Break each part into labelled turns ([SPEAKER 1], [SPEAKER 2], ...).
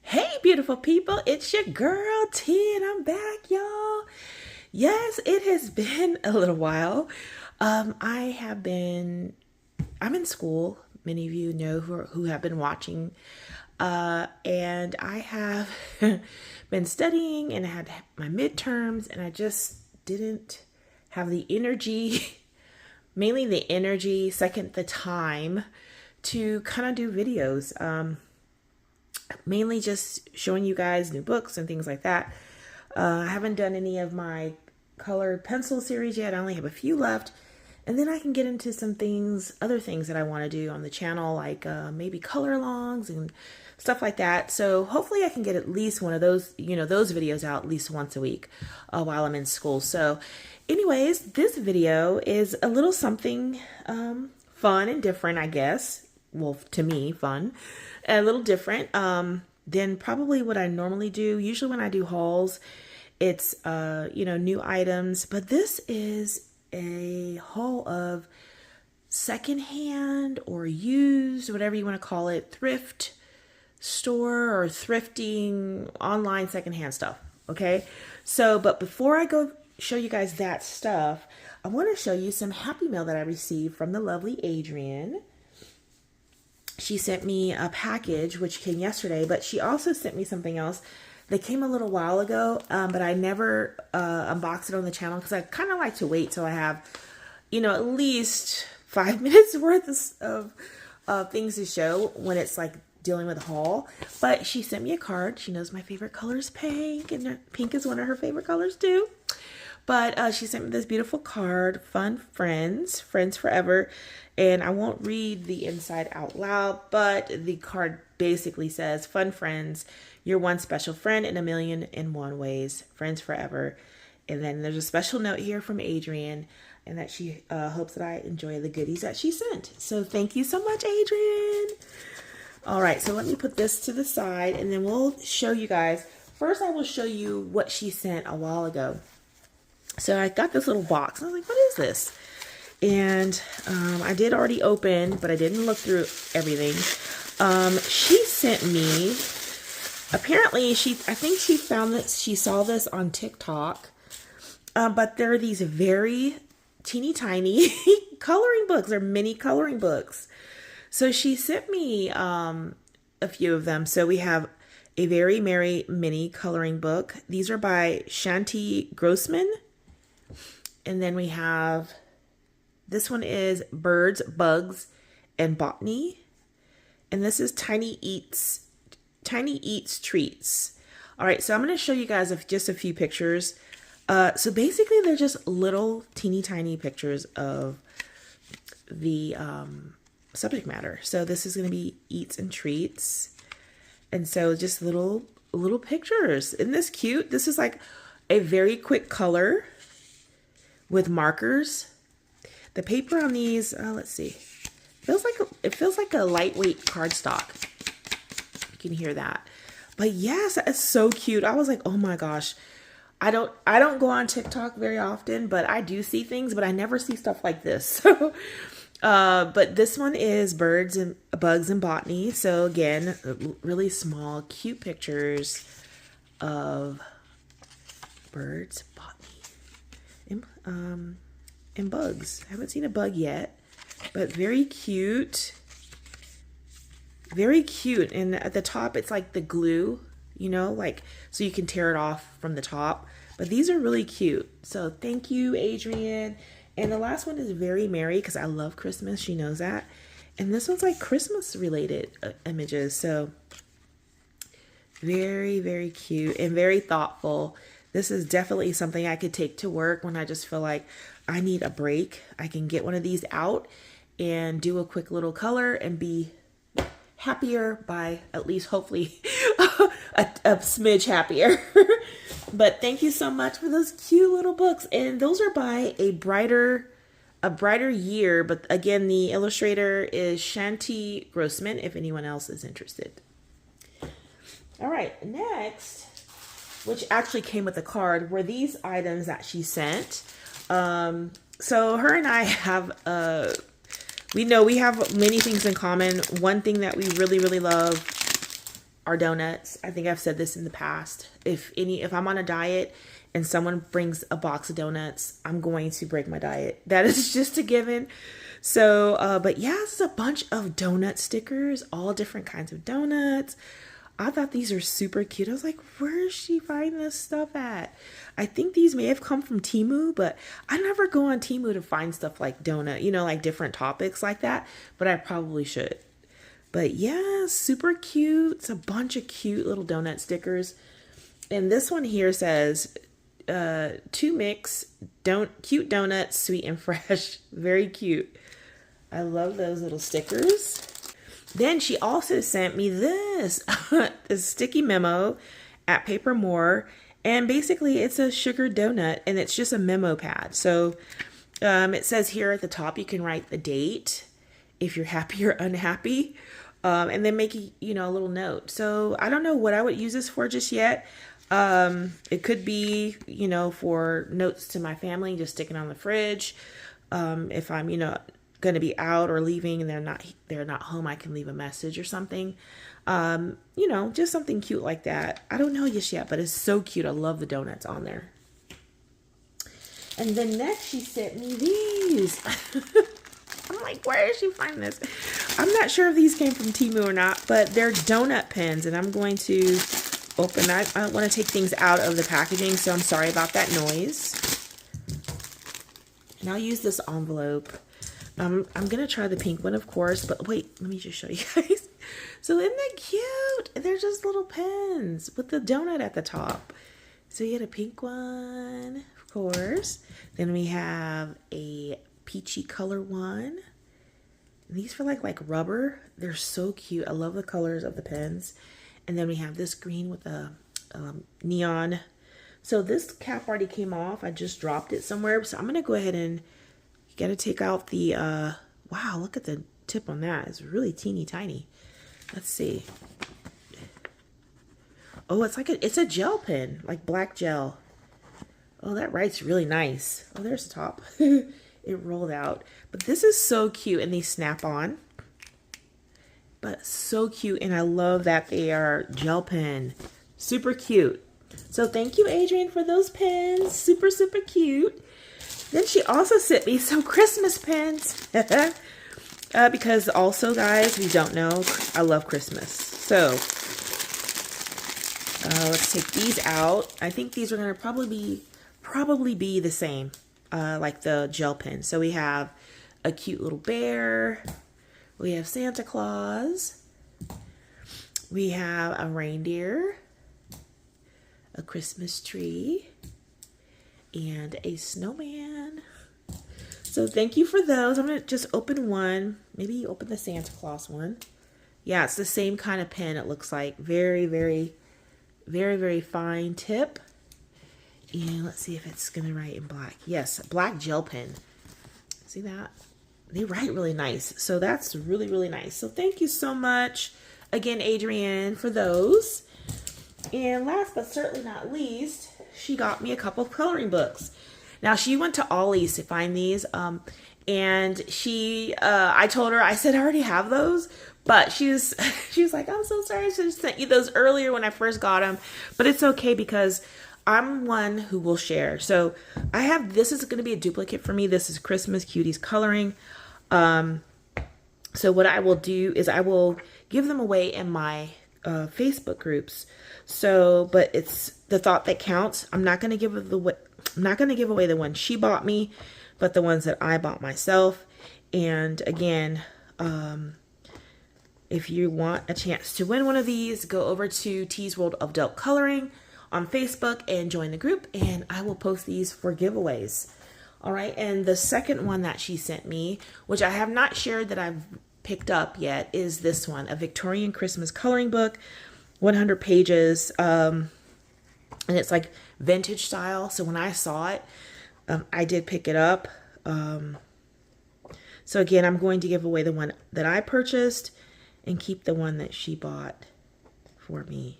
[SPEAKER 1] Hey, beautiful people, it's your girl T, and I'm back, y'all. Yes, it has been a little while. I'm in school. Many of you know who have been watching. And I have been studying and I had my midterms, and I just didn't have the energy, mainly the energy, second the time to kind of do videos. Mainly just showing you guys new books and things like that. I haven't done any of my colored pencil series yet. I only have a few left. And then I can get into some things, other things that I want to do on the channel, like maybe color alongs and stuff like that. So hopefully I can get at least one of those, those videos out at least once a week while I'm in school. So anyways, this video is a little something fun and different, I guess. Well, to me, fun. A little different than probably what I normally do. Usually when I do hauls, it's, new items. But this is a haul of secondhand or used, whatever you want to call it, thrift store or thrifting, online secondhand stuff. Okay? So, but before I go show you guys that stuff, I want to show you some happy mail that I received from the lovely Addrienne. She sent me a package, which came yesterday, but she also sent me something else that came a little while ago, but I never unboxed it on the channel because I kind of like to wait till I have, at least 5 minutes worth of things to show when it's like dealing with a haul. But she sent me a card. She knows my favorite color is pink, and pink is one of her favorite colors too. But she sent me this beautiful card, Fun Friends, Friends Forever. And I won't read the inside out loud, but the card basically says, Fun Friends, you're one special friend in a million and one ways, friends forever. And then there's a special note here from Addrienne, and that she hopes that I enjoy the goodies that she sent. So thank you so much, Addrienne. All right, so let me put this to the side, and then we'll show you guys. First, I will show you what she sent a while ago. So I got this little box. I was like, what is this? And I did already open, but I didn't look through everything. She sent me, apparently I think she found this, she saw this on TikTok. But there are these very teeny tiny coloring books. They're mini coloring books. So she sent me a few of them. So we have a Very Merry mini coloring book. These are by Shanti Grossman. And then we have, this one is Birds, Bugs, and Botany. And this is Tiny Eats Treats. All right, so I'm going to show you guys just a few pictures. So basically, they're just little teeny tiny pictures of the subject matter. So this is going to be Eats and Treats. And so just little pictures. Isn't this cute? This is like a very quick color with markers. The paper on these, let's see, it feels like a lightweight cardstock. You can hear that. But yes, that is so cute. I was like, oh my gosh. I don't go on TikTok very often, but I do see things, but I never see stuff like this. So, but this one is Birds and Bugs and Botany. So again, really small, cute pictures of birds, botany, and bugs. I haven't seen a bug yet, but very cute. Very cute. And at the top, it's like the glue, like, so you can tear it off from the top. But these are really cute. So thank you, Addrienne. And the last one is Very Merry, because I love Christmas. She knows that. And this one's like Christmas related images. So very, very cute and very thoughtful. This is definitely something I could take to work when I just feel like I need a break. I can get one of these out and do a quick little color and be happier by at least hopefully a smidge happier. But thank you so much for those cute little books. And those are by a brighter year. But again, the illustrator is Shanti Grossman, if anyone else is interested. All right, next, which actually came with a card, were these items that she sent. So her and I have, we know we have many things in common. One thing that we really, really love are donuts. I think I've said this in the past. If I'm on a diet and someone brings a box of donuts, I'm going to break my diet. That is just a given. So, but yeah, this is a bunch of donut stickers, all different kinds of donuts. I thought these are super cute. I was like, where does she find this stuff at? I think these may have come from Temu, but I never go on Temu to find stuff like donut, you know, like different topics like that, but I probably should. But yeah, super cute. It's a bunch of cute little donut stickers. And this one here says, to mix, cute donuts, sweet and fresh. Very cute. I love those little stickers. Then she also sent me this, this sticky memo at Paper More. And basically it's a sugar donut and it's just a memo pad. So it says here at the top, you can write the date if you're happy or unhappy. And then make, you know, a little note. So I don't know what I would use this for just yet. It could be, you know, for notes to my family, just sticking on the fridge. If I'm, you know, going to be out or leaving and they're not home, I can leave a message or something. You know, just something cute like that. I don't know just yet, but it's so cute. I love the donuts on there. And then next she sent me these. I'm like, where did she find this? I'm not sure if these came from Temu or not, but they're donut pins, and I'm going to open. I don't want to take things out of the packaging, so I'm sorry about that noise. And I'll use this envelope. I'm going to try the pink one, of course, but wait, let me just show you guys. So isn't that cute? They're just little pins with the donut at the top. So you get a pink one, of course. Then we have a peachy color one. And these feel like rubber. They're so cute. I love the colors of the pens. And then we have this green with a neon. So this cap already came off. I just dropped it somewhere. So I'm going to go ahead and got to take out the, wow, look at the tip on that. It's really teeny tiny. Let's see. Oh, it's a gel pen, like black gel. Oh, that writes really nice. Oh, there's the top. It rolled out. But this is so cute, and they snap on. But so cute, and I love that they are gel pen. Super cute. So thank you, Addrienne, for those pens. Super, super cute. Then she also sent me some Christmas pins. Because also, guys, we don't know, I love Christmas. So let's take these out. I think these are going to probably be the same, like the gel pen. So we have a cute little bear. We have Santa Claus. We have a reindeer, a Christmas tree, and a snowman. So thank you for those. I'm going to just open one. Maybe open the Santa Claus one. Yeah, it's the same kind of pen, it looks like. Very, very, very, very fine tip. And let's see if it's going to write in black. Yes, black gel pen. See that? They write really nice. So that's really, really nice. So thank you so much again, Addrienne, for those. And last but certainly not least, she got me a couple of coloring books. Now she went to Ollie's to find these, and I told her, I said I already have those, but she was like, I'm so sorry, I should have sent you those earlier when I first got them, but it's okay because I'm one who will share. So this is going to be a duplicate for me. This is Christmas Cuties coloring. So what I will do is I will give them away in my Facebook groups. So, but it's the thought that counts. I'm not going to give away the ones she bought me, but the ones that I bought myself. And again, if you want a chance to win one of these, go over to T's World of Adult Coloring on Facebook and join the group, and I will post these for giveaways. All right, and the second one that she sent me, which I have not shared that I've picked up yet, is this one, a Victorian Christmas coloring book, 100 pages, and it's like vintage style. So when I saw it, I did pick it up. So again, I'm going to give away the one that I purchased and keep the one that she bought for me.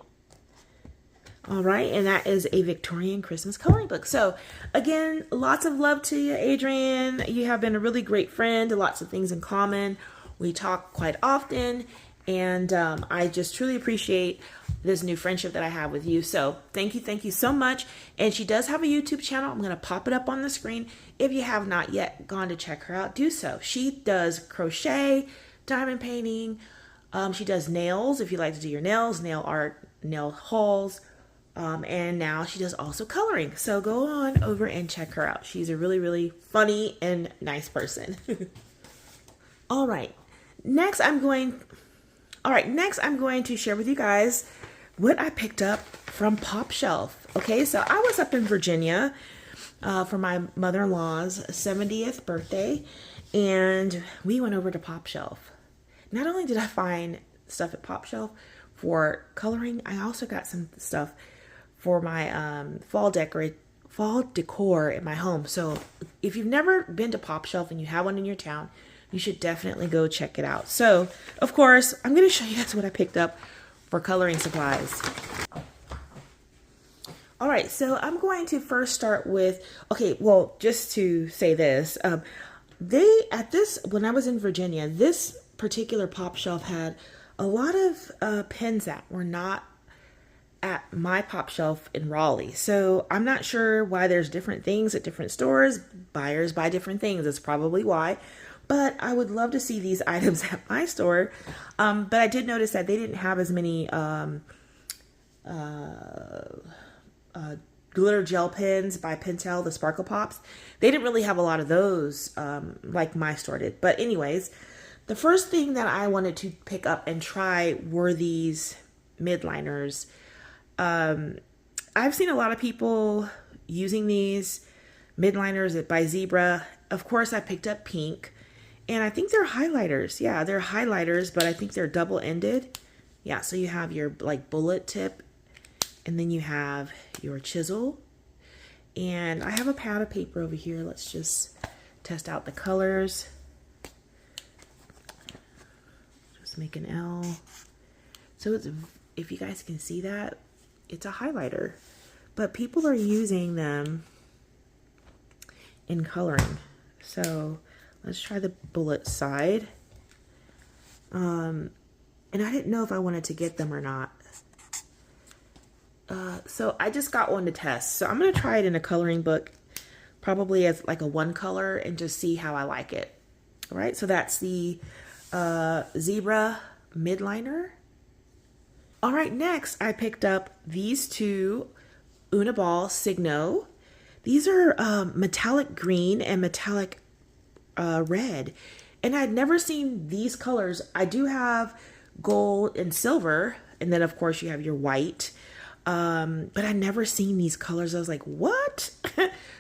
[SPEAKER 1] All right, and that is a Victorian Christmas coloring book. So again, lots of love to you, Addrienne. You have been a really great friend, lots of things in common. We talk quite often, And I just truly appreciate this new friendship that I have with you. So thank you so much. And she does have a YouTube channel. I'm going to pop it up on the screen. If you have not yet gone to check her out, do so. She does crochet, diamond painting. She does nails, if you like to do your nails, nail art, nail hauls. And now she does also coloring. So go on over and check her out. She's a really, really funny and nice person. All right. Next, I'm going to share with you guys what I picked up from Pop Shelf. Okay, so I was up in Virginia for my mother-in-law's 70th birthday, and we went over to Pop Shelf. Not only did I find stuff at Pop Shelf for coloring, I also got some stuff for my fall decor in my home. So if you've never been to Pop Shelf and you have one in your town, you should definitely go check it out. So, of course, I'm going to show you guys what I picked up for coloring supplies. All right, so I'm going to first start with, okay, well, just to say this, when I was in Virginia, this particular Pop Shelf had a lot of pens that were not at my Pop Shelf in Raleigh. So I'm not sure why there's different things at different stores. Buyers buy different things. That's probably why. But I would love to see these items at my store. But I did notice that they didn't have as many glitter gel pens by Pentel, the Sparkle Pops. They didn't really have a lot of those like my store did. But anyways, the first thing that I wanted to pick up and try were these midliners. I've seen a lot of people using these midliners by Zebra. Of course, I picked up pink. And I think they're highlighters. Yeah, they're highlighters, but I think they're double-ended. Yeah, so you have your like bullet tip, and then you have your chisel. And I have a pad of paper over here. Let's just test out the colors. Just make an L. So it's, if you guys can see that, it's a highlighter. But people are using them in coloring. So let's try the bullet side. And I didn't know if I wanted to get them or not. So I just got one to test. So I'm going to try it in a coloring book, probably as like a one color, and just see how I like it. All right, so that's the Zebra midliner. All right, next I picked up these two Uniball Signo. These are metallic green and metallic red, and I'd never seen these colors. I do have gold and silver, and then of course you have your white, but I'd never seen these colors. I was like, what?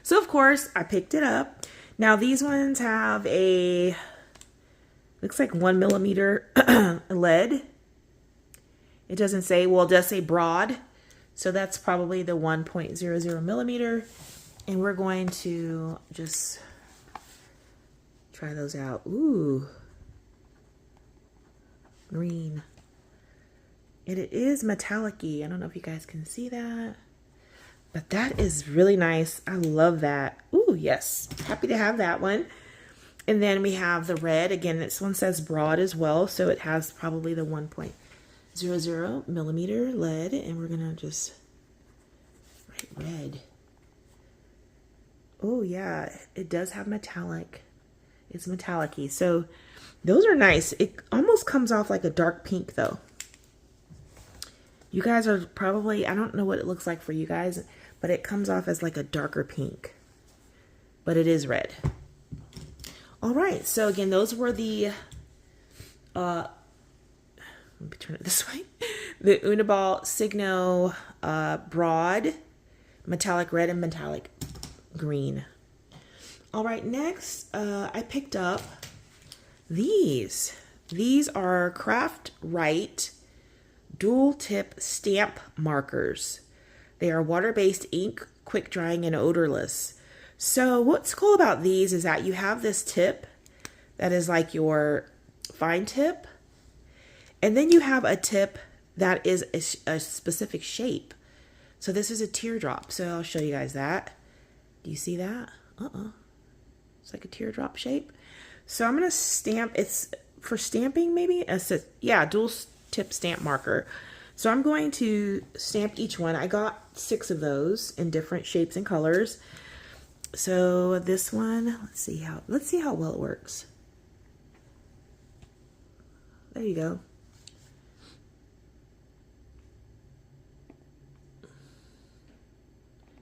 [SPEAKER 1] So of course I picked it up. Now these ones have a, looks like 1mm lead. It doesn't say, well, it does say broad, so that's probably the 1.00mm, and we're going to just try those out. Ooh, green. And it is metallic-y. I don't know if you guys can see that, but that is really nice. I love that. Ooh, yes. Happy to have that one. And then we have the red. Again, this one says broad as well, so it has probably the 1.00mm lead, and we're gonna just write red. Oh yeah, it does have metallic. It's metallic-y. So those are nice. It almost comes off like a dark pink though. You guys are probably, I don't know what it looks like for you guys, but it comes off as like a darker pink. But it is red. All right, so again, those were the, let me turn it this way. The Uniball Signo broad, metallic red and metallic green. All right, next I picked up these. These are Craft Right dual tip stamp markers. They are water-based ink, quick drying, and odorless. So what's cool about these is that you have this tip that is like your fine tip, and then you have a tip that is a specific shape. So this is a teardrop. So I'll show you guys that. Do you see that? It's like a teardrop shape. So I'm going to stamp, it's for stamping maybe. Yeah, dual tip stamp marker. So I'm going to stamp each one. I got 6 of those in different shapes and colors. So this one, let's see how well it works. There you go.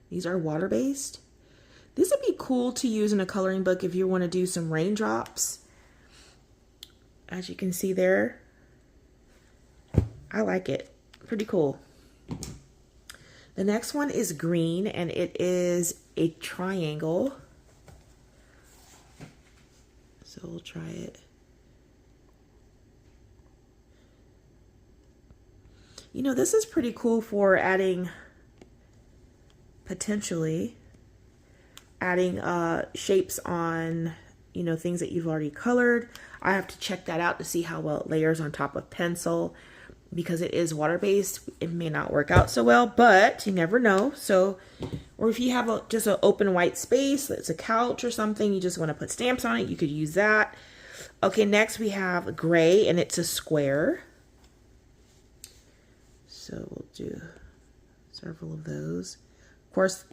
[SPEAKER 1] These are water-based. This would be cool to use in a coloring book if you want to do some raindrops. As you can see there, I like it. Pretty cool. The next one is green, and it is a triangle. So we'll try it. You know, this is pretty cool for adding, potentially, adding shapes on, you know, things that you've already colored. I have to check that out to see how well it layers on top of pencil. Because it is water-based, it may not work out so well, but you never know. So, or if you have just an open white space, that's a couch or something, you just want to put stamps on it, you could use that. Okay, next we have gray, and it's a square. So we'll do several of those. Of course,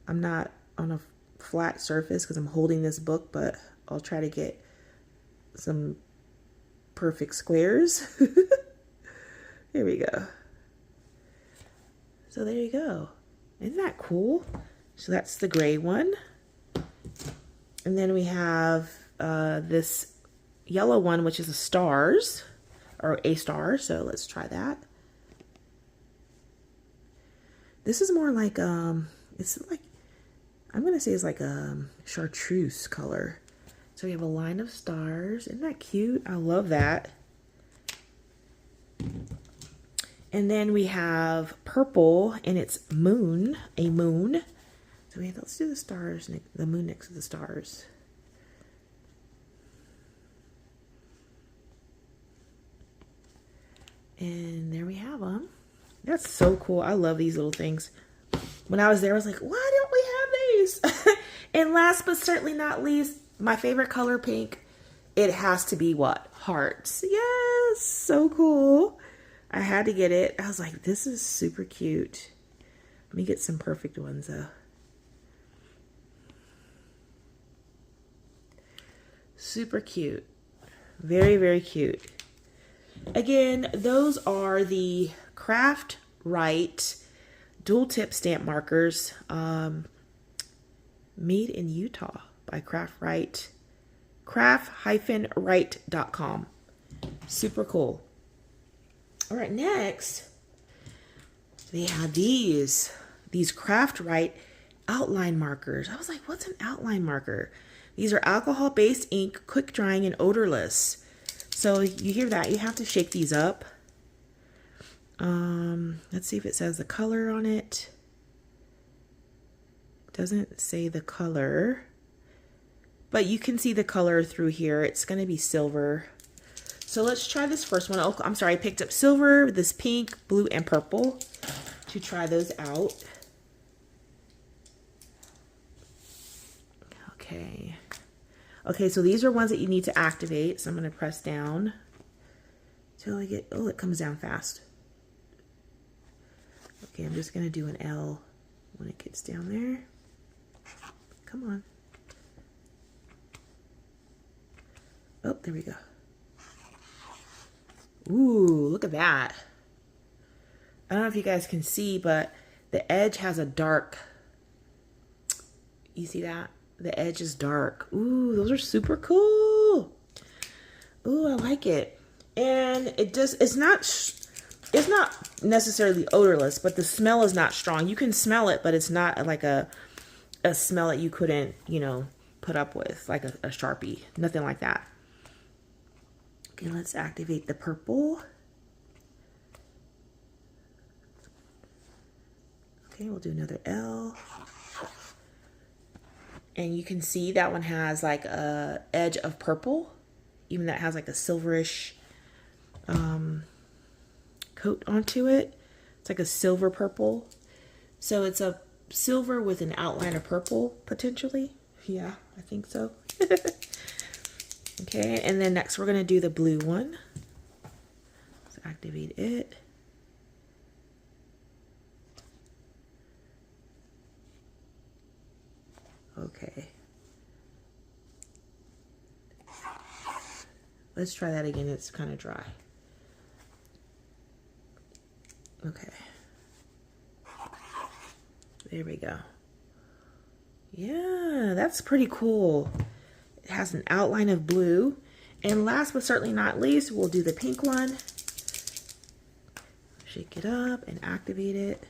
[SPEAKER 1] I'm not on a flat surface because I'm holding this book, but I'll try to get some perfect squares. Here we go. So there you go. Isn't that cool? So that's the gray one. And then we have this yellow one, which is a stars, or a star. So let's try that. This is more like, it's like, I'm going to say it's like a chartreuse color. So we have a line of stars. Isn't that cute? I love that. And then we have purple, and it's moon, a moon. So let's do the stars, the moon next to the stars. And there we have them. That's so cool. I love these little things. When I was there, I was like, why don't we have these? And last but certainly not least, my favorite color, pink. It has to be what? Hearts. Yes, so cool. I had to get it. I was like, this is super cute. Let me get some perfect ones though. Super cute. Very, very cute. Again, those are the Craft Right dual tip stamp markers, made in Utah by craft-right.com. Super cool. All right, next, they had these Craft Right outline markers. I was like, what's an outline marker? These are alcohol-based ink, quick drying, and odorless. So you hear that, you have to shake these up. Let's see if it says the color on it. Doesn't say the color, but you can see the color through here. It's going to be silver. So let's try this first one. Oh, I'm sorry, I picked up silver, this pink, blue, and purple to try those out. Okay. Okay, so these are ones that you need to activate. So I'm going to press down till I get, oh, it comes down fast. Okay, I'm just going to do an L when it gets down there. Come on. Oh, there we go. Ooh, look at that. I don't know if you guys can see, but the edge has a dark, you see that? The edge is dark. Ooh, those are super cool. Ooh, I like it. And it's not necessarily odorless, but the smell is not strong. You can smell it, but it's not like a smell that you couldn't, you know, put up with, like a Sharpie. Nothing like that. Okay, let's activate the purple. Okay, we'll do another L. And you can see that one has like a edge of purple, even that has like a silverish coat onto it. It's like a silver purple. So it's a silver with an outline of purple, potentially. Yeah, I think so. Okay, and then next we're going to do the blue one. Let's activate it. Okay. Let's try that again. It's kind of dry. Okay. There we go. Yeah, that's pretty cool. It has an outline of blue. And last but certainly not least, we'll do the pink one. Shake it up and activate it.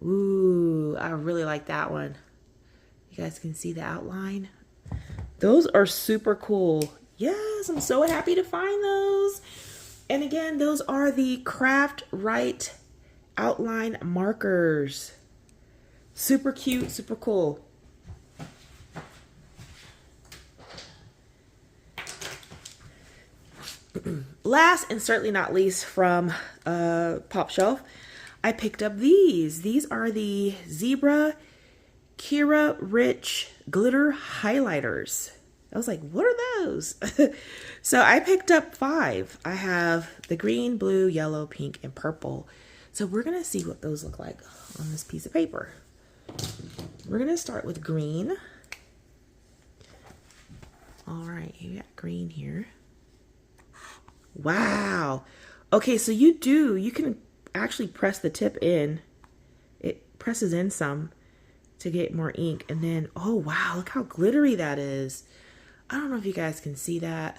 [SPEAKER 1] Ooh, I really like that one. You guys can see the outline. Those are super cool. Yes, I'm so happy to find those. And again, those are the Craft Right outline markers. Super cute, super cool. Last and certainly not least from Pop Shelf, I picked up these. These are the Zebra Kira Rich Glitter Highlighters. I was like, what are those? So I picked up 5. I have the green, blue, yellow, pink, and purple. So we're going to see what those look like on this piece of paper. We're going to start with green. All right, you got green here. Wow. Okay, so you can actually press the tip in. It presses in some to get more ink. And then, oh wow, look how glittery that is. I don't know if you guys can see that.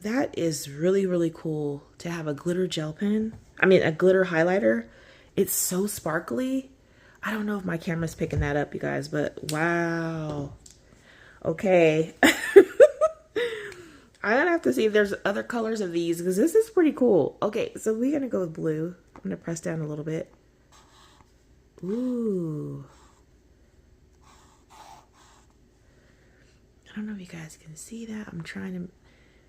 [SPEAKER 1] That is really, really cool to have a glitter gel pen. I mean, a glitter highlighter. It's so sparkly. I don't know if my camera's picking that up, you guys, but wow. Okay. I'm gonna have to see if there's other colors of these because this is pretty cool. Okay, so we're gonna go with blue. I'm gonna press down a little bit. Ooh. I don't know if you guys can see that. I'm trying to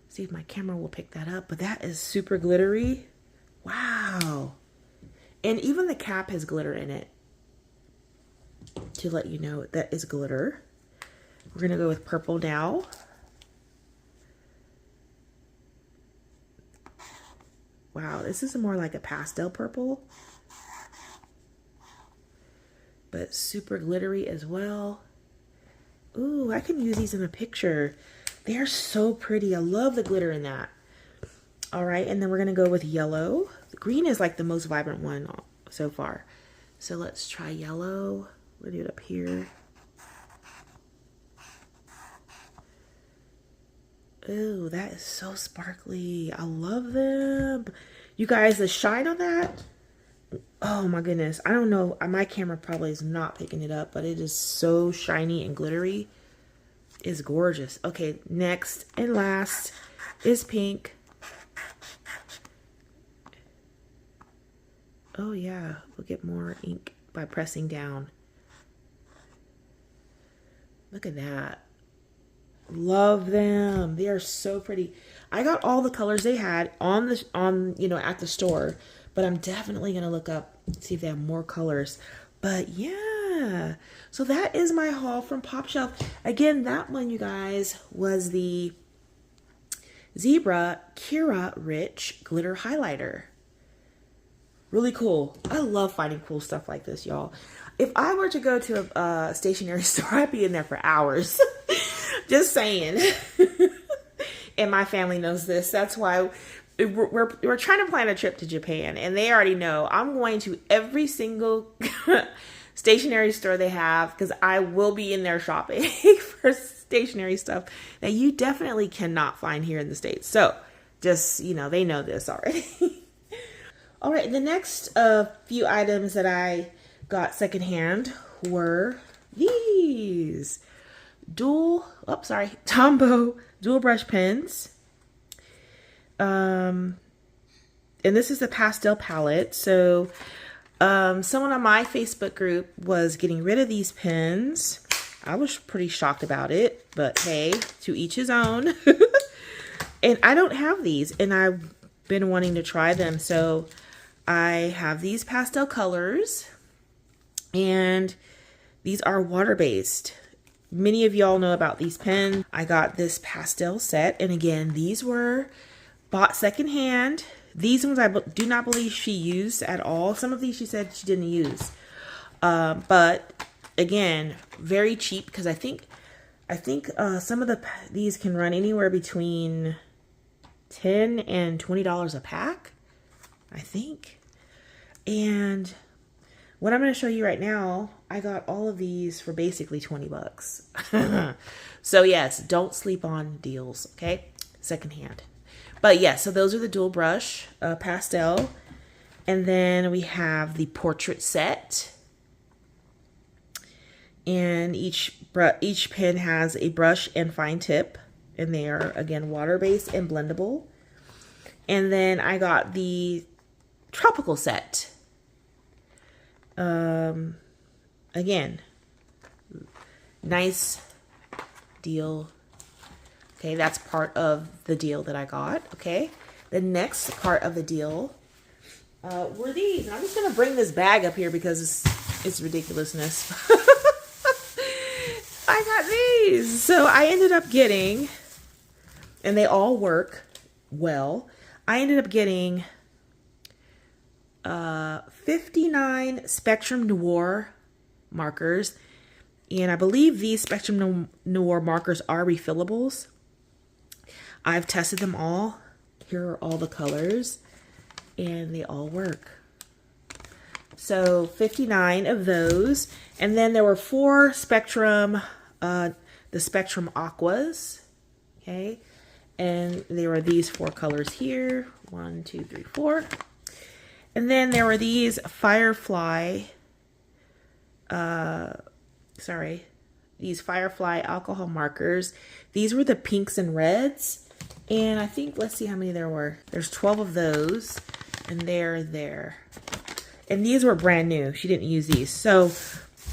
[SPEAKER 1] see if my camera will pick that up, but that is super glittery. Wow. And even the cap has glitter in it to let you know that is glitter. We're gonna go with purple now. Wow, this is more like a pastel purple, but super glittery as well. Ooh, I can use these in a picture. They are so pretty. I love the glitter in that. All right, and then we're gonna go with yellow. The green is like the most vibrant one so far. So let's try yellow. We'll do it up here. Ooh, that is so sparkly. I love them. You guys, the shine on that. Oh my goodness. I don't know. My camera probably is not picking it up, but it is so shiny and glittery. It's gorgeous. Okay, next and last is pink. Oh yeah, we'll get more ink by pressing down. Look at that. Love them. They are so pretty. I got all the colors they had on at the store, but I'm definitely gonna look up, see if they have more colors. But yeah, so that is my haul from Pop Shelf. Again, that one, you guys, was the Zebra Kira Rich Glitter Highlighter. Really cool. I love finding cool stuff like this, y'all. If I were to go to a stationery store, I'd be in there for hours. Just saying. And my family knows this. That's why we're trying to plan a trip to Japan, and they already know I'm going to every single stationery store they have because I will be in there shopping for stationery stuff that you definitely cannot find here in the States. So just, they know this already. All right, the next few items that got secondhand were these Tombo dual brush pens. And this is the pastel palette. So someone on my Facebook group was getting rid of these pens. I was pretty shocked about it, but hey, to each his own. And I don't have these, and I've been wanting to try them. So I have these pastel colors, and these are water-based. Many of y'all know about these pens. I got this pastel set, and again, these were bought secondhand. These ones I do not believe she used at all. Some of these she said she didn't use. But again, very cheap, because I think some of these can run anywhere between $10 and $20 a pack, I think. And what I'm going to show you right now, I got all of these for basically 20 bucks. So yes, don't sleep on deals, okay? Secondhand. But yeah, so those are the dual brush pastel. And then we have the portrait set. And each pen has a brush and fine tip. And they are, again, water-based and blendable. And then I got the tropical set. Again, nice deal. Okay, that's part of the deal that I got. Okay, the next part of the deal were these. I'm just gonna bring this bag up here because it's ridiculousness. I got these. So I ended up getting, and they all work well. I ended up getting 59 Spectrum Noir markers, and I believe these Spectrum Noir markers are refillables. I've tested them all. Here are all the colors, and they all work. So 59 of those, and then there were 4 Spectrum, the Spectrum Aquas, okay, and there were these 4 colors here, 1, 2, 3, 4. And then there were these Firefly, these Firefly alcohol markers. These were the pinks and reds. And I think, let's see how many there were. There's 12 of those, and they're there. And these were brand new. She didn't use these. So,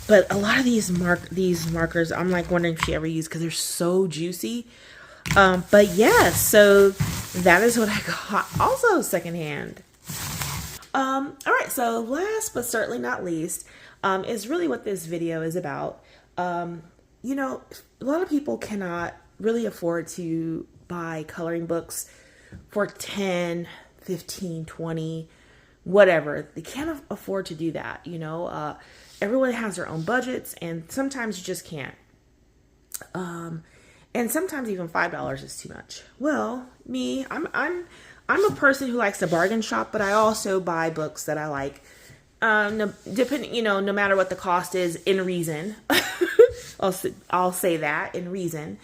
[SPEAKER 1] but a lot of these markers, I'm like wondering if she ever used, because they're so juicy. But yeah, so that is what I got, also secondhand. All right, so last but certainly not least, is really what this video is about. You know, a lot of people cannot really afford to buy coloring books for 10, 15, 20, whatever. They can't afford to do that, you know. Everyone has their own budgets, and sometimes you just can't. And sometimes even $5 is too much. Well, me, I'm a person who likes to bargain shop, but I also buy books that I like. Depending, you know, no matter what the cost is, in reason. I'll say that, in reason.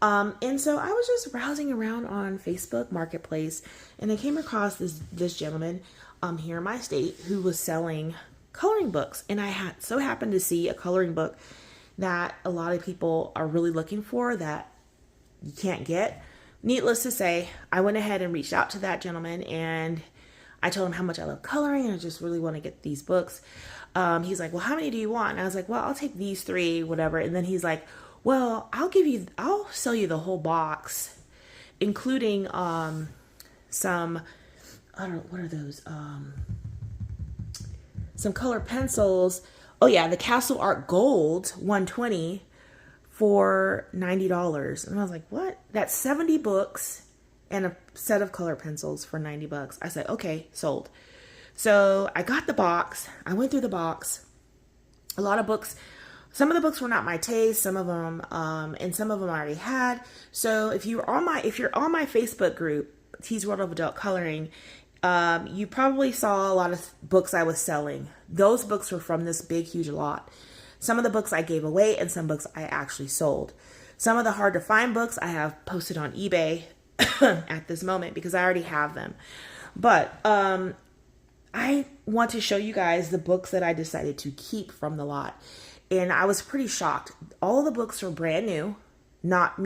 [SPEAKER 1] And so I was just browsing around on Facebook Marketplace, and I came across this gentleman here in my state who was selling coloring books, and I so happened to see a coloring book that a lot of people are really looking for that you can't get. Needless to say, I went ahead and reached out to that gentleman, and I told him how much I love coloring and I just really want to get these books. He's like, well, how many do you want? And I was like, well, I'll take these 3, whatever. And then he's like, well, I'll sell you the whole box, including some, I don't know, what are those? Some color pencils. Oh yeah, the Castle Art Gold 120 for $90. And I was like, what? That's 70 books and a set of color pencils for 90 bucks. I said, okay, sold. So I got the box. I went through the box. A lot of books. Some of the books were not my taste. Some of them, and some of them I already had. So if you're on my Facebook group, T's World of Adult Coloring, you probably saw a lot of books I was selling. Those books were from this big, huge lot. Some of the books I gave away, and some books I actually sold. Some of the hard to find books I have posted on eBay at this moment because I already have them. But I want to show you guys the books that I decided to keep from the lot. And I was pretty shocked. All of the books were brand new. Not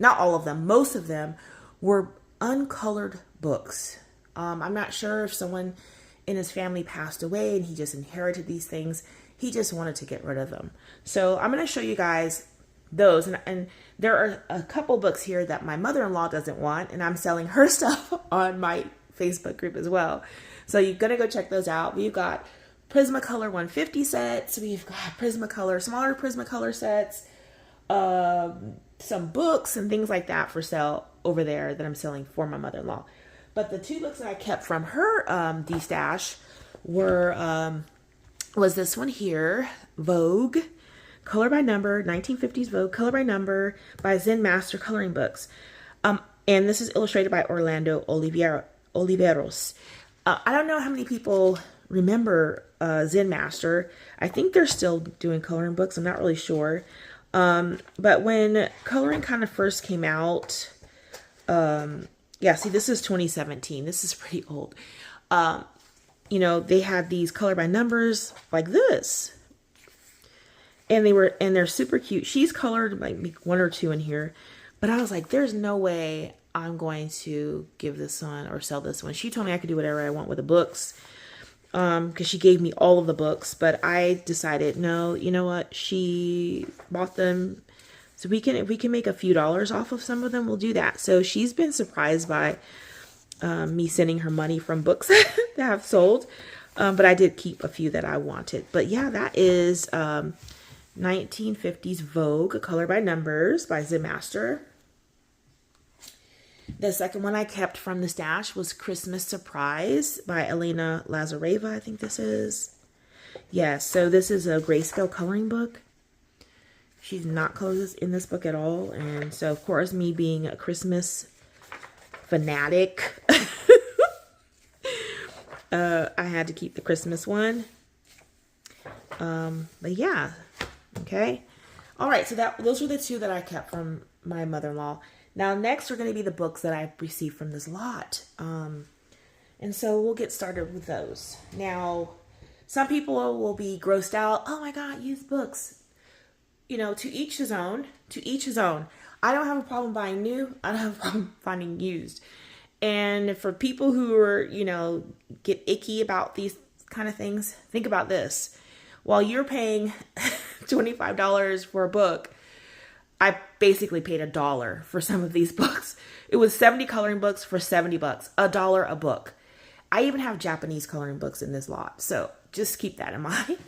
[SPEAKER 1] all of them. Most of them were uncolored books. I'm not sure if someone in his family passed away and he just inherited these things. He just wanted to get rid of them. So I'm going to show you guys those. And there are a couple books here that my mother-in-law doesn't want, and I'm selling her stuff on my Facebook group as well. So you're going to go check those out. We've got Prismacolor 150 sets. We've got Prismacolor, smaller Prismacolor sets. Some books and things like that for sale over there that I'm selling for my mother-in-law. But the two books that I kept from her de-stash were was this one here, Vogue, color by number, 1950s Vogue, color by number by Zen Master Coloring Books. And this is illustrated by Orlando Oliveros. I don't know how many people remember Zen Master. I think they're still doing coloring books. I'm not really sure. But when coloring kind of first came out, yeah, see, this is 2017. This is pretty old. You know, they had these color by numbers like this. And they're super cute. She's colored like one or two in here. But I was like, there's no way I'm going to give this one or sell this one. She told me I could do whatever I want with the books. Because she gave me all of the books. But I decided, no, you know what? She bought them. So if we can make a few dollars off of some of them, we'll do that. So she's been surprised by me sending her money from books that I've sold. But I did keep a few that I wanted. But yeah, that is 1950s Vogue, color by numbers by Zen Master. The second one I kept from the stash was Christmas Surprise by Elena Lazareva, I think this is. Yes, so this is a grayscale coloring book. She's not colored in this book at all. And so, of course, me being a Christmas fanatic, I had to keep the Christmas one. But yeah, okay. All right, so those were the two that I kept from my mother-in-law. Now, next are going to be the books that I received from this lot. And so we'll get started with those. Now, some people will be grossed out. Oh my God, used books. You know, to each his own. To each his own. I don't have a problem buying new. I don't have a problem finding used. And for people who are, you know, get icky about these kind of things, think about this. While you're paying $25 for a book, I basically paid $1 for some of these books. It was 70 coloring books for 70 bucks, $1 a book. I even have Japanese coloring books in this lot. So just keep that in mind.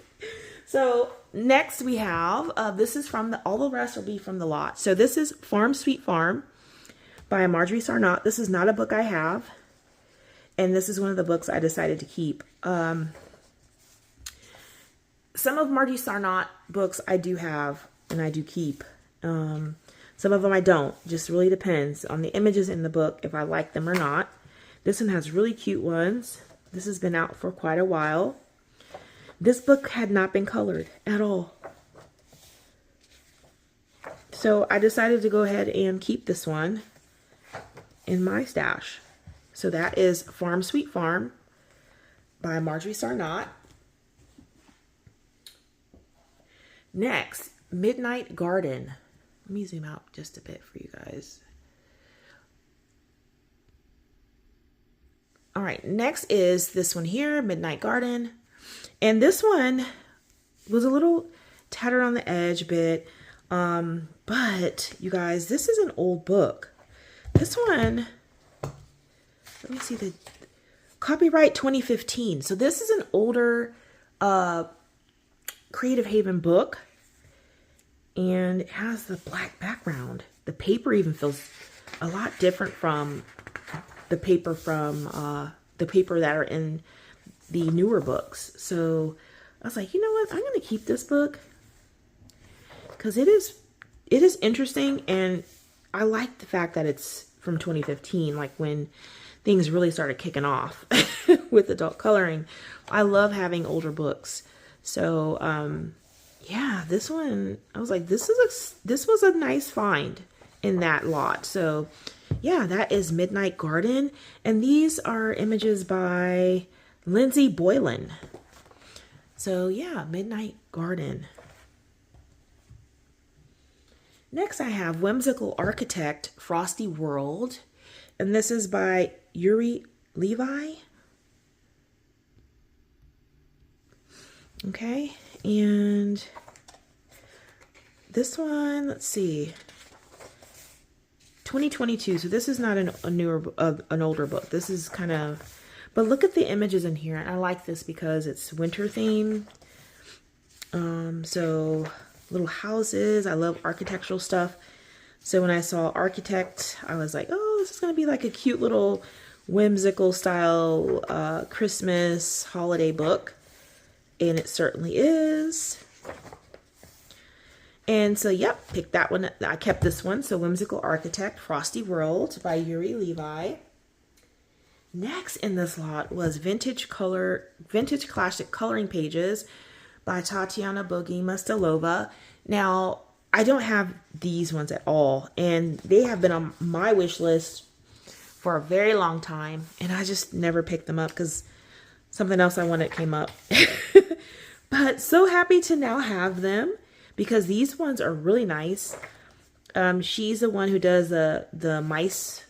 [SPEAKER 1] So next we have, this is from all the rest will be from the lot. So this is Farm Sweet Farm by Marjorie Sarnott. This is not a book I have. And this is one of the books I decided to keep. Some of Marjorie Sarnott books I do have and I do keep. Some of them I don't. Just really depends on the images in the book, if I like them or not. This one has really cute ones. This has been out for quite a while. This book had not been colored at all. So I decided to go ahead and keep this one in my stash. So that is Farm Sweet Farm by Marjorie Sarnott. Next, Midnight Garden. Let me zoom out just a bit for you guys. All right, next is this one here, Midnight Garden. And this one was a little tattered on the edge a bit. But you guys, this is an old book. This one, let me see, the copyright 2015. So this is an older Creative Haven book. And it has the black background. The paper even feels a lot different from the paper that are in the newer books. So I was like, you know what? I'm going to keep this book because it is interesting, and I like the fact that it's from 2015, like when things really started kicking off with adult coloring. I love having older books. So yeah, this one, I was like, this was a nice find in that lot. So yeah, that is Midnight Garden. And these are images by Lindsay Boylan. So yeah, Midnight Garden. Next I have Whimsical Architect, Frosty World. And this is by Yuri Levi. Okay, and this one, let's see, 2022. So this is not an older book. This is kind of, But look at the images in here. I like this because it's winter theme. So little houses. I love architectural stuff. So when I saw Architect, I was like, oh, this is going to be like a cute little whimsical style Christmas holiday book. And it certainly is. And so, yep, picked that one. I kept this one. So Whimsical Architect, Frosty World by Yuri Levi. Next in this lot was Vintage Classic Coloring Pages by Tatiana Bogima Stilova. Now, I don't have these ones at all, and they have been on my wish list for a very long time, and I just never picked them up because something else I wanted came up. But so happy to now have them because these ones are really nice. She's the one who does the mice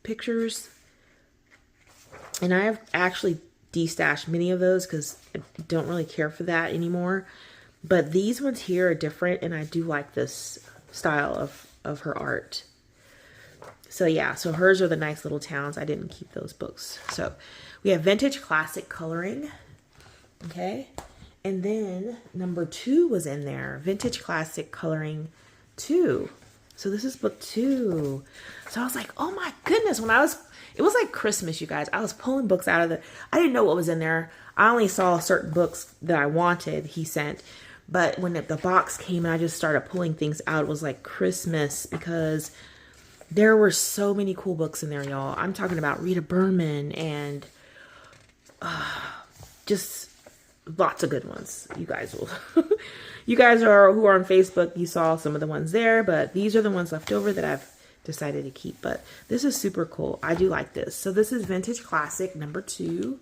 [SPEAKER 1] pictures, and I have actually destashed many of those because I don't really care for that anymore. But these ones here are different, and I do like this style of her art. So yeah, so hers are the nice little towns. I didn't keep those books. So we have Vintage Classic Coloring. Okay. And then number 2 was in there. Vintage Classic Coloring 2. So this is book 2. So I was like, oh my goodness. It was like Christmas, you guys. I was pulling books out of I didn't know what was in there. I only saw certain books that I wanted, he sent. But when the box came and I just started pulling things out, it was like Christmas because there were so many cool books in there, y'all. I'm talking about Rita Berman and just lots of good ones. You guys will, you guys who are on Facebook, you saw some of the ones there, but these are the ones left over that I've decided to keep. But this is super cool. I do like this. So this is Vintage Classic number 2.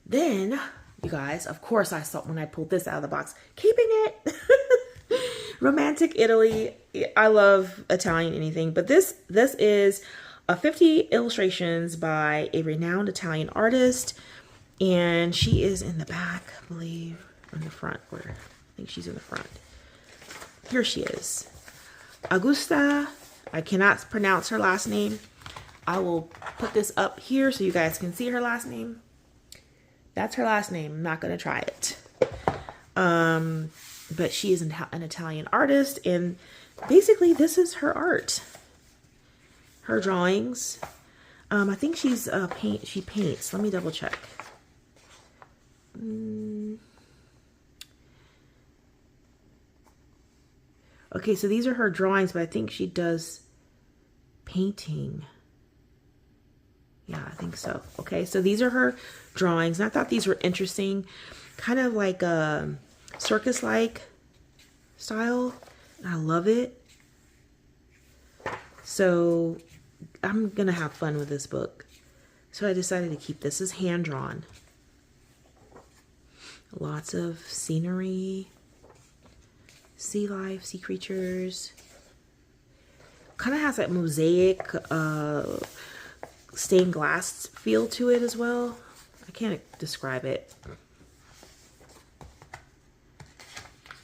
[SPEAKER 1] Then, you guys, of course, I saw when I pulled this out of the box, keeping it. Romantic Italy. I love Italian anything, but this is a 50 illustrations by a renowned Italian artist, and she is in the back, I believe, or in the front. Where I think she's in the front. Here she is, Augusta. I cannot pronounce her last name. I will put this up here so you guys can see her last name. That's her last name. I'm not going to try it. But she is an Italian artist, and basically this is her art. Her drawings. I think she's she paints. Let me double check. Okay, so these are her drawings, but I think she does painting. Yeah, I think so. Okay, so these are her drawings, and I thought these were interesting, kind of like a circus-like style. I love it. So I'm gonna have fun with this book. So I decided to keep this. As hand-drawn. Lots of scenery, sea life, sea creatures. Kind of has that mosaic stained glass feel to it as well. I can't describe it.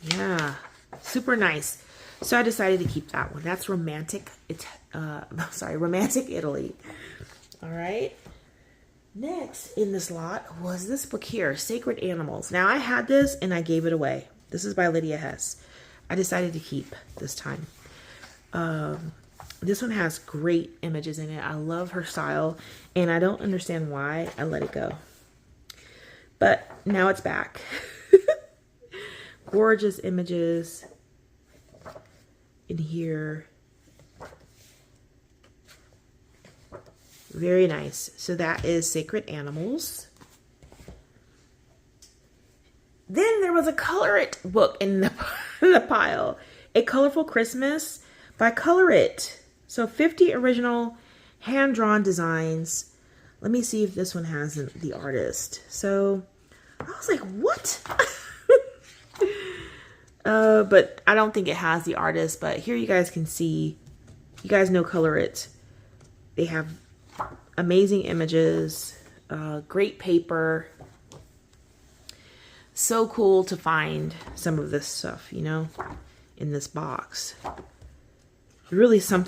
[SPEAKER 1] Yeah, super nice. So I decided to keep that one. That's Romantic Italy. All right. Next in this lot was this book here, Sacred Animals. Now I had this and I gave it away. This is by Lydia Hess. I decided to keep this time. This one has great images in it. I love her style, and I don't understand why I let it go. But now it's back. Gorgeous images in here. Very nice. So that is Sacred Animals. Then there was a Color It book in the pile. A Colorful Christmas by Color It. So 50 original hand-drawn designs. Let me see if this one has the artist. So I was like, what? But I don't think it has the artist. But here you guys can see. You guys know Color It. They have amazing images. Great paper. So cool to find some of this stuff, you know, in this box. Really some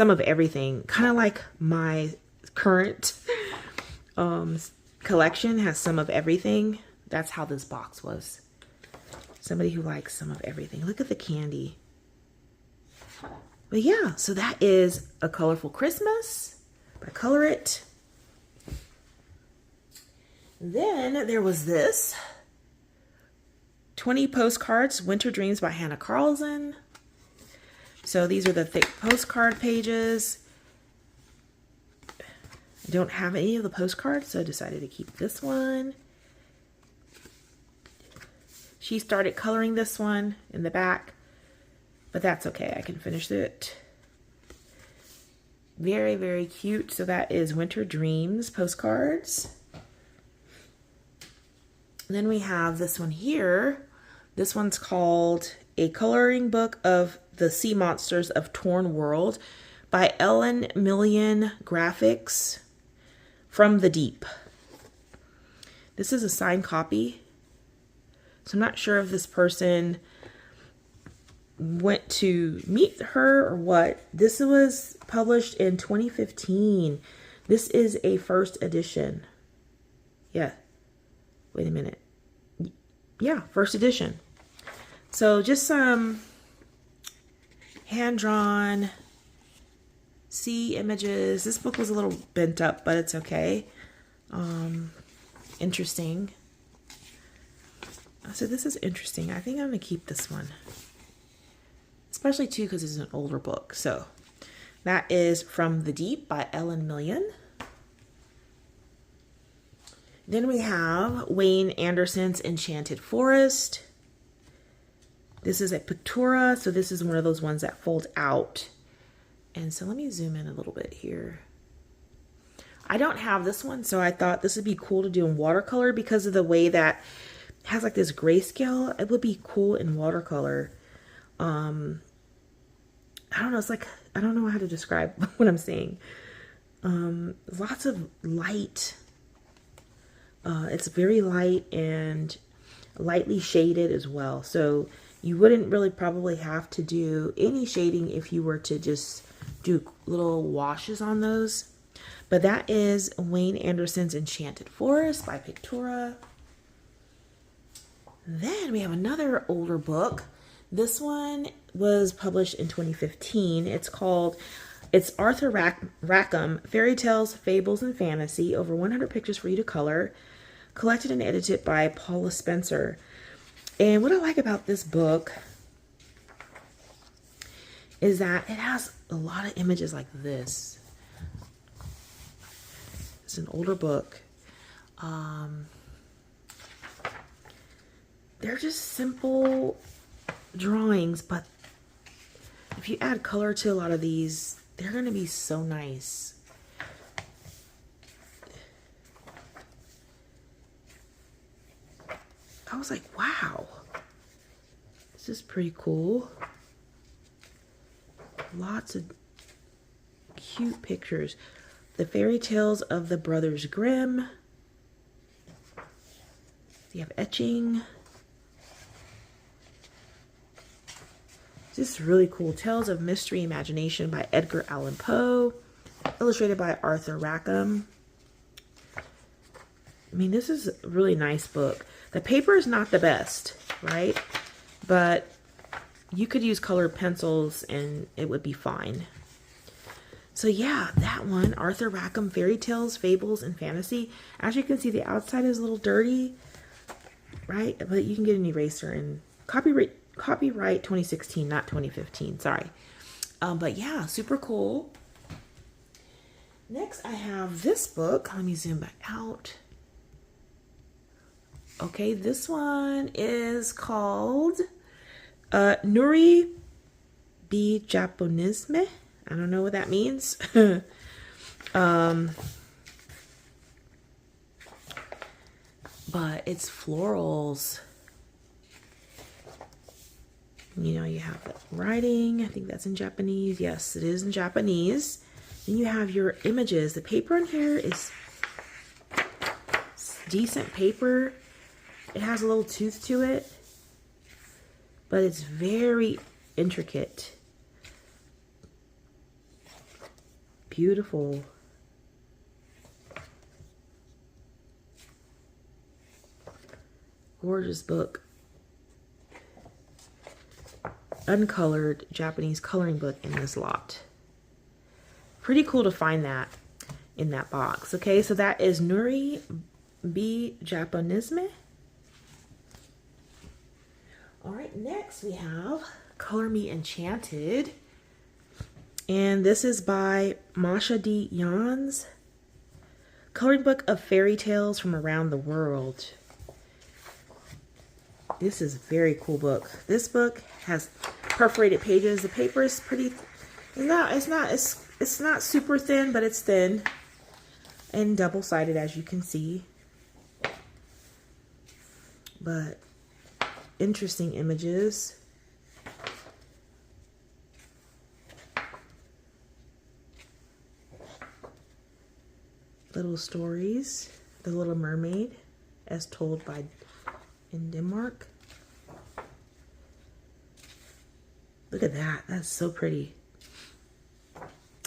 [SPEAKER 1] of everything. Kind of like my current collection has some of everything. That's how this box was. Somebody who likes some of everything. Look at the candy. But yeah, so that is A Colorful Christmas by Color It. Then there was this 20 Postcards, Winter Dreams by Hannah Carlson. So these are the thick postcard pages. I don't have any of the postcards, so I decided to keep this one. She started coloring this one in the back, but that's okay. I can finish it. Very, very cute. So that is Winter Dreams postcards. And then we have this one here. This one's called A Coloring Book of the Sea Monsters of Torn World by Ellen Million Graphics from the Deep. This is a signed copy. So I'm not sure if this person went to meet her or what. This was published in 2015. This is a first edition. Yeah. Wait a minute. Yeah, first edition. So just some hand-drawn sea images. This book was a little bent up, but it's okay. Interesting. So this is interesting. I think I'm going to keep this one. Especially too because it's an older book. So that is From the Deep by Ellen Million. Then we have Wayne Anderson's Enchanted Forest. This is a Pictura, so this is one of those ones that fold out. And so let me zoom in a little bit here. I don't have this one, so I thought this would be cool to do in watercolor because of the way that it has like this grayscale. It would be cool in watercolor. I don't know, it's like, I don't know how to describe what I'm saying. Lots of light. It's very light and lightly shaded as well. So you wouldn't really probably have to do any shading if you were to just do little washes on those. But that is Wayne Anderson's Enchanted Forest by Pictura. Then we have another older book. This one was published in 2015. It's R Rackam, Fairy Tales, Fables, and Fantasy, over 100 pictures for you to color, collected and edited by Paula Spencer. And what I like about this book is that it has a lot of images like this. It's an older book. They're just simple drawings, but if you add color to a lot of these, they're going to be so nice. I was like, wow, this is pretty cool. Lots of cute pictures. The Fairy Tales of the Brothers Grimm. You have etching. This is really cool. Tales of Mystery Imagination by Edgar Allan Poe. Illustrated by Arthur Rackham. I mean, this is a really nice book. The paper is not the best, right? But you could use colored pencils and it would be fine. So yeah, that one, Arthur Rackham, Fairy Tales, Fables, and Fantasy. As you can see, the outside is a little dirty, right? But you can get an eraser. And copyright 2016, not 2015, sorry. But yeah, super cool. Next, I have this book. Let me zoom back out. Okay, this one is called Nuri B Japonisme. I don't know what that means. But it's florals. You know, you have the writing. I think that's in Japanese. Yes, it is in Japanese. Then you have your images. The paper in here is decent paper. It has a little tooth to it, but it's very intricate. Beautiful. Gorgeous book. Uncolored Japanese coloring book in this lot. Pretty cool to find that in that box. Okay, so that is Nuri B Japon. All right, next we have Color Me Enchanted. And this is by Maja Vandenburg. Coloring book of fairy tales from around the world. This is a very cool book. This book has perforated pages. The paper is pretty, it's not super thin, but it's thin and double-sided, as you can see. But interesting images. Little stories. The Little Mermaid, as told by in Denmark. Look at that. That's so pretty.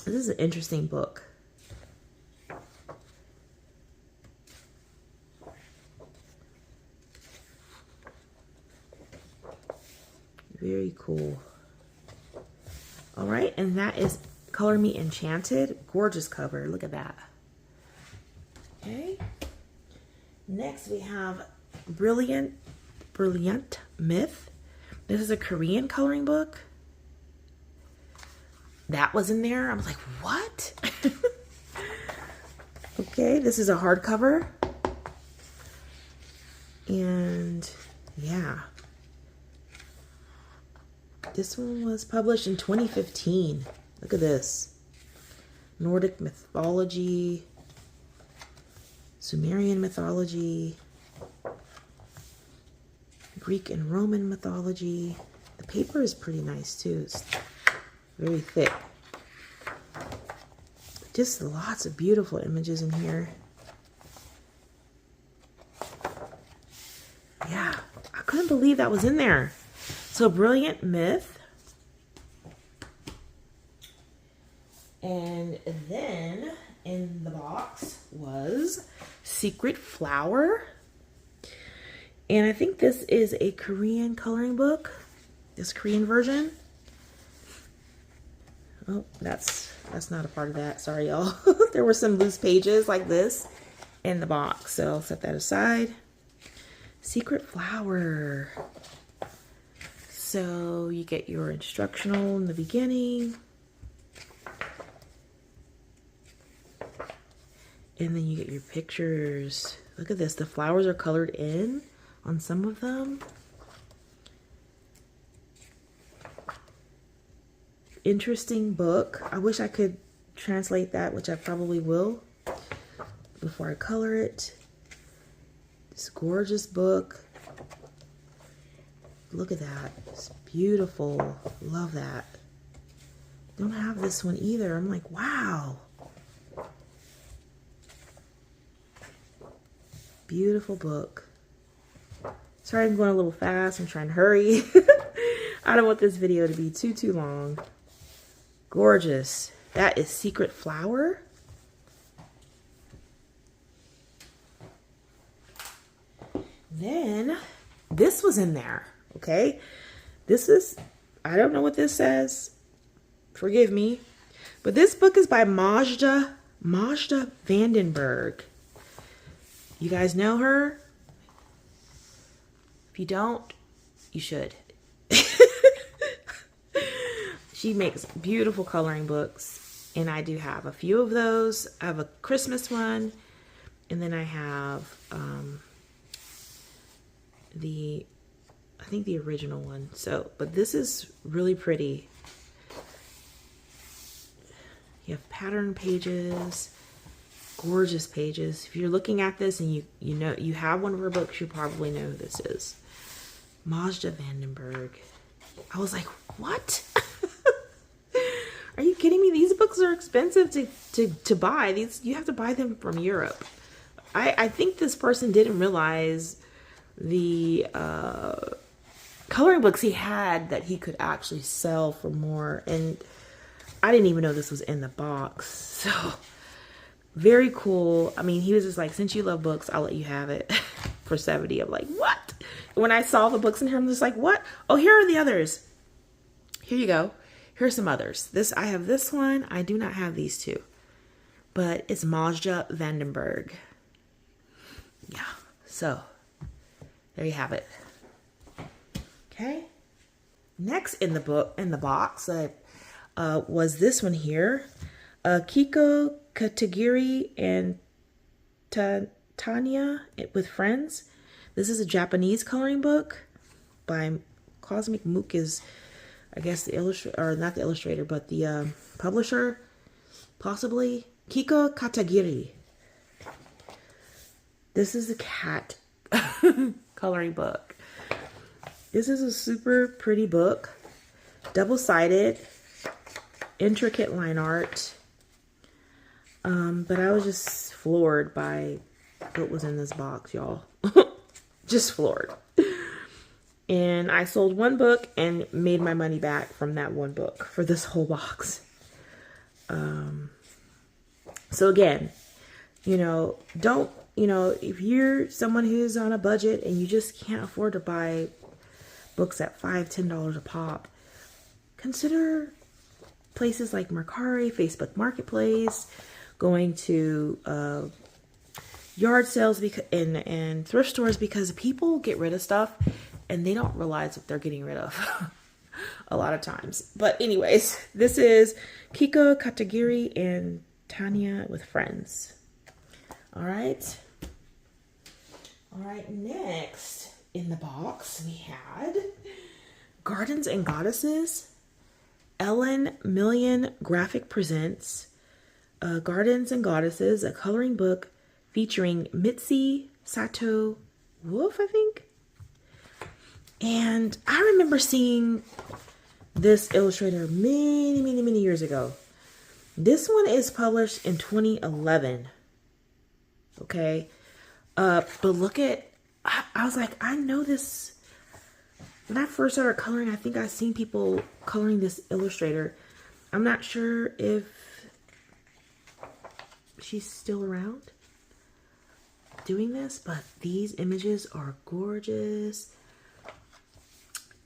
[SPEAKER 1] This is an interesting book. Very cool. All right, and that is Color Me Enchanted. Gorgeous cover. Look at that. Okay. Next we have Brilliant Myth. This is a Korean coloring book. That was in there. I was like, what? Okay, this is a hardcover. And yeah. This one was published in 2015. Look at this. Nordic mythology, Sumerian mythology, Greek and Roman mythology. The paper is pretty nice too. It's very thick. Just lots of beautiful images in here. Yeah, I couldn't believe that was in there. So Brilliant Myth. And then in the box was Secret Flower. And I think this is a Korean coloring book. This Korean version. Oh, that's not a part of that. Sorry, y'all. There were some loose pages like this in the box. So I'll set that aside. Secret Flower. So you get your instructional in the beginning. And then you get your pictures. Look at this. The flowers are colored in on some of them. Interesting book. I wish I could translate that, which I probably will before I color it. This gorgeous book. Look at that. It's beautiful. Love that. Don't have this one either. I'm like, wow. Beautiful book. Sorry I'm going a little fast. I'm trying to hurry. I don't want this video to be too long. Gorgeous. That is Secret Flower. Then this was in there. Okay. This is, I don't know what this says. Forgive me. But this book is by Maja Vandenburg. You guys know her? If you don't, you should. She makes beautiful coloring books, and I do have a few of those. I have a Christmas one, and then I have I think the original one. So, but this is really pretty. You have pattern pages, gorgeous pages. If you're looking at this and you know you have one of her books, you probably know who this is. Maja Vandenburg. I was like, what? Are you kidding me? These books are expensive to buy. You have to buy them from Europe. I think this person didn't realize the coloring books he had that he could actually sell for more. And I didn't even know this was in the box. So very cool. I mean, he was just like, since you love books, I'll let you have it for $70. I'm like, what? When I saw the books in here, I'm just like, what? Oh, here are the others. Here you go. Here's some others. I have this one. I do not have these two. But it's Maja Vandenburg. Yeah. So, there you have it. Okay. Next in the box, was this one here. Kiko Katagiri and Tanya with Friends. This is a Japanese coloring book by Cosmic Mook is, I guess, the illustrator, or not the illustrator, but the publisher, possibly. Kiko Katagiri. This is a cat coloring book. This is a super pretty book. Double-sided, intricate line art. But I was just floored by what was in this box, y'all. Just floored. And I sold one book and made my money back from that one book for this whole box. So again, if you're someone who's on a budget and you just can't afford to buy books at $5, $10 a pop, consider places like Mercari, Facebook Marketplace, going to yard sales and thrift stores, because people get rid of stuff and they don't realize what they're getting rid of a lot of times. But anyways, this is Kiko Katagiri and Tanya with Friends. All right, next in the box we had Gardens and Goddesses. Ellen Million Graphic presents Gardens and Goddesses, a coloring book featuring Mitzi Sato Wolf, I think. And I remember seeing this illustrator many years ago. This one is published in 2011. Okay. But look at, I was like, I know this. When I first started coloring, I think I've seen people coloring this illustrator. I'm not sure if she's still around doing this, but these images are gorgeous.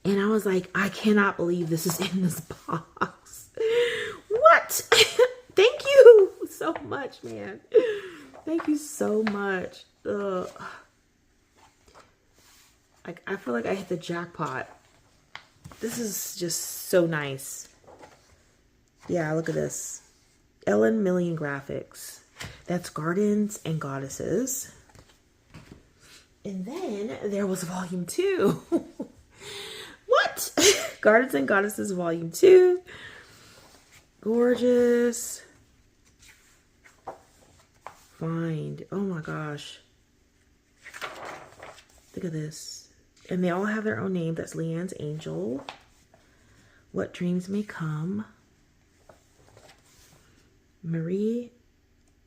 [SPEAKER 1] And I was like, I cannot believe this is in this box. What? Thank you so much, man. Thank you so much. I feel like I hit the jackpot. This is just so nice. Yeah, look at this. Ellen Million Graphics. That's Gardens and Goddesses. And then there was volume 2. What? Gardens and Goddesses volume 2. Gorgeous. Find. Oh my gosh. Look at this. And they all have their own name. That's Leanne's Angel. What Dreams May Come. Marie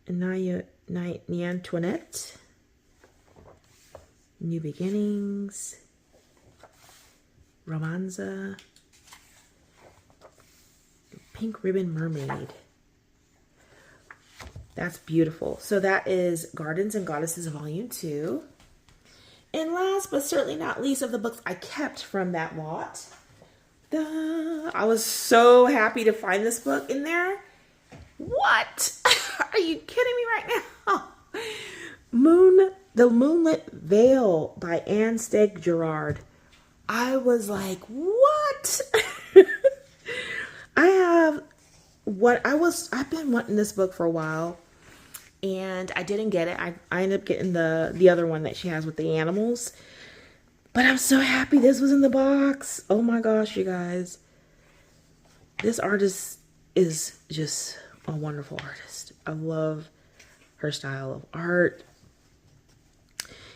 [SPEAKER 1] Antoinette. New Beginnings. Romanza. Pink Ribbon Mermaid. That's beautiful. So that is Gardens and Goddesses Volume 2. And last but certainly not least of the books I kept from that lot. I was so happy to find this book in there. What? Are you kidding me right now? The Moonlit Veil by Anne Steg Gerard. I was like, what? I've been wanting this book for a while, and I didn't get it. I ended up getting the other one that she has with the animals. But I'm so happy this was in the box. Oh my gosh, you guys. This artist is just a wonderful artist. I love her style of art.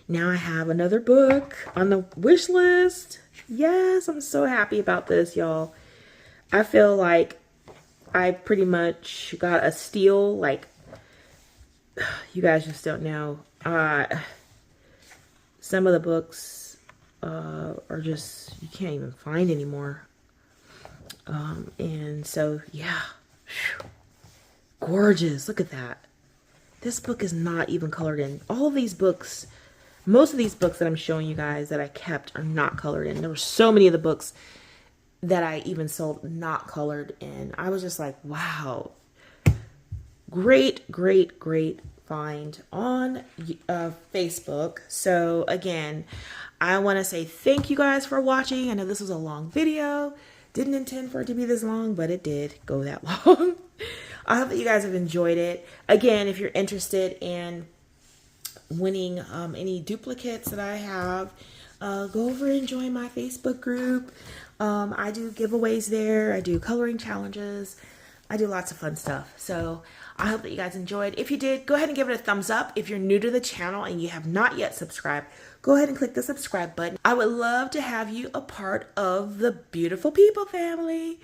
[SPEAKER 1] Now I have another book on the wish list. Yes, I'm so happy about this, y'all. I feel like I pretty much got a steal. Like, you guys just don't know. Some of the books are just, you can't even find anymore. And so, yeah. Gorgeous. Look at that. This book is not even colored in. All of these books Most of these books that I'm showing you guys that I kept are not colored in. There were so many of the books that I even sold not colored in. I was just like, wow. Great, great, great find on Facebook. So again, I want to say thank you guys for watching. I know this was a long video. Didn't intend for it to be this long, but it did go that long. I hope that you guys have enjoyed it. Again, if you're interested in winning any duplicates that I have, go over and join my Facebook group. I do giveaways there. I do coloring challenges. I do lots of fun stuff. So I hope that you guys enjoyed. If you did, go ahead and give it a thumbs up. If you're new to the channel and you have not yet subscribed, go ahead and click the subscribe button. I would love to have you a part of the beautiful people family.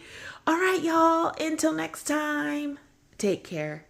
[SPEAKER 1] All right, y'all. Until next time, take care.